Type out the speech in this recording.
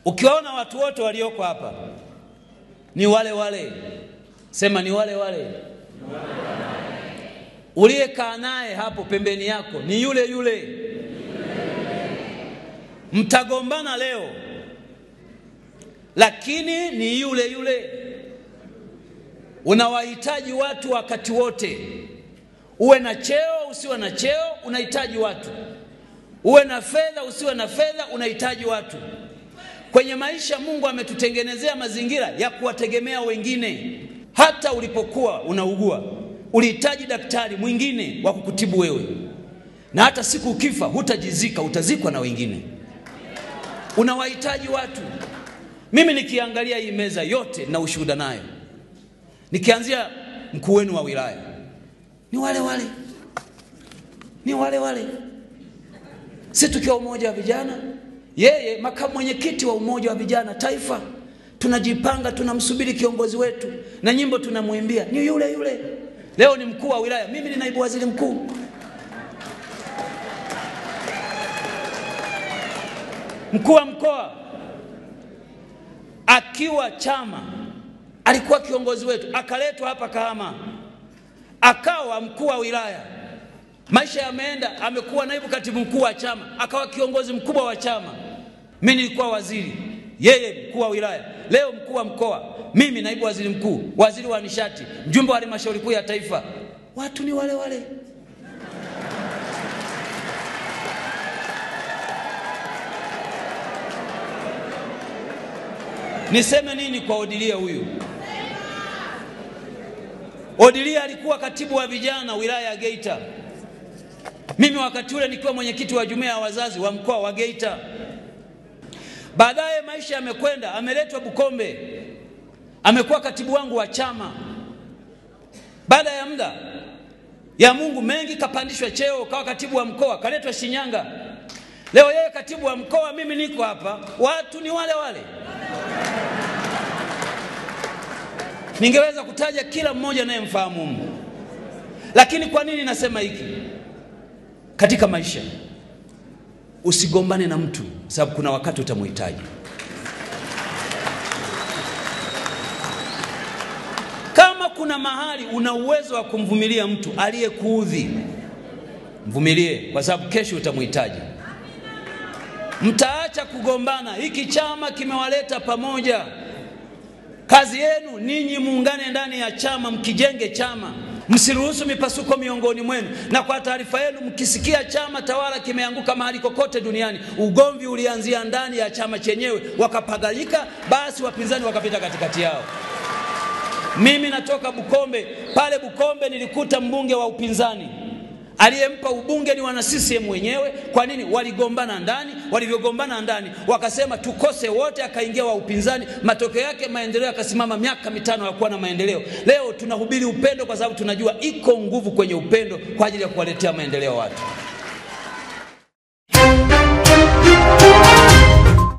Ukiwaona watu wote walioko hapa ni wale wale, sema ni wale wale. Uliyekaa naye hapo pembeni yako ni yule yule. Mtagombana leo, lakini ni yule yule. Unawahitaji watu wakati wote. Uwe na cheo usiwe na cheo, unahitaji watu. Uwe na fedha usiwe na fedha, unahitaji watu. Kwenye maisha Mungu ametutengenezea mazingira ya kuwategemea wengine. Hata ulipokuwa unaugua, ulihitaji daktari mwingine wa kukutibu wewe. Na hata siku ukifa hutajizika, utazikwa na wengine. Unawahitaji watu. Mimi nikiangalia hii meza yote na ushuhuda nayo, nikianzia mkuu wenu wa wilaya, ni wale wale. Ni wale wale. Sisi tukiwa umoja wa vijana, yeye makamu mwenyekiti wa umoja wa vijana taifa, tunajipanga, tunamsubiri kiongozi wetu na nyimbo tunamuimbia ni yule yule. Leo ni mkuu wa wilaya, mimi ni naibu waziri mkuu. Mkuu wa mkoa akiwa chama alikuwa kiongozi wetu, akaletwa hapa Kahama akawa mkuu wa wilaya. Maisha yameenda, amekuwa naibu katibu mkuu wa chama, akawa kiongozi mkubwa wa chama. Mimi nilikuwa waziri, yeye mkuu wa wilaya. Leo mkuu wa mkoa, mimi naibu waziri mkuu, waziri wa nishati, mjumbe wa halmashauri kuu ya taifa. Watu ni wale wale. Niseme nini kwa Odilia huyu? Odilia alikuwa katibu wa vijana wilaya ya Geita. Mimi wakati ule nikiwa mwenyekiti wa jumuiya ya wazazi wa mkoa wa Geita. Baadaye maisha yamekwenda, ameletwa Bukombe, amekuwa katibu wangu wa chama. Baada ya muda ya Mungu mengi, kapandishwa cheo, kawa katibu wa mkoa, kaletwa Shinyanga. Leo yeye katibu wa mkoa, mimi niko hapa. Watu ni wale wale. Ningeweza kutaja kila mmoja naye mfahamu Mungu. Lakini kwa nini nasema hiki? Katika maisha usigombane na mtu, sababu kuna wakati utamhitaji. Kama kuna mahali una uwezo wa kumvumilia mtu aliyekuudhi, mvumilie, kwa sababu kesho utamhitaji. Mtaacha kugombana. Hiki chama kimewaleta pamoja. Kazi yenu ninyi muungane ndani ya chama, mkijenge chama. Msiruhusu mipasuko miongoni mwenu. Na kwa taarifa yenu, mkisikia chama tawala kimeanguka mahali kokote duniani, ugomvi ulianzia ndani ya chama chenyewe, wakapagalika, basi wapinzani wakapita katikati yao. Mimi natoka Bukombe. Pale Bukombe nilikuta mbunge wa upinzani. Aliyempa ubunge ni wana CCM wenyewe. Kwa nini? Waligombana ndani. Walivyogombana ndani, wakasema tukose wote, akaingia wa upinzani. Matokeo yake maendeleo yakasimama miaka 5 ya kuwa na maendeleo. Leo tunahubiri upendo kwa sababu tunajua iko nguvu kwenye upendo kwa ajili ya kuwaletea maendeleo watu.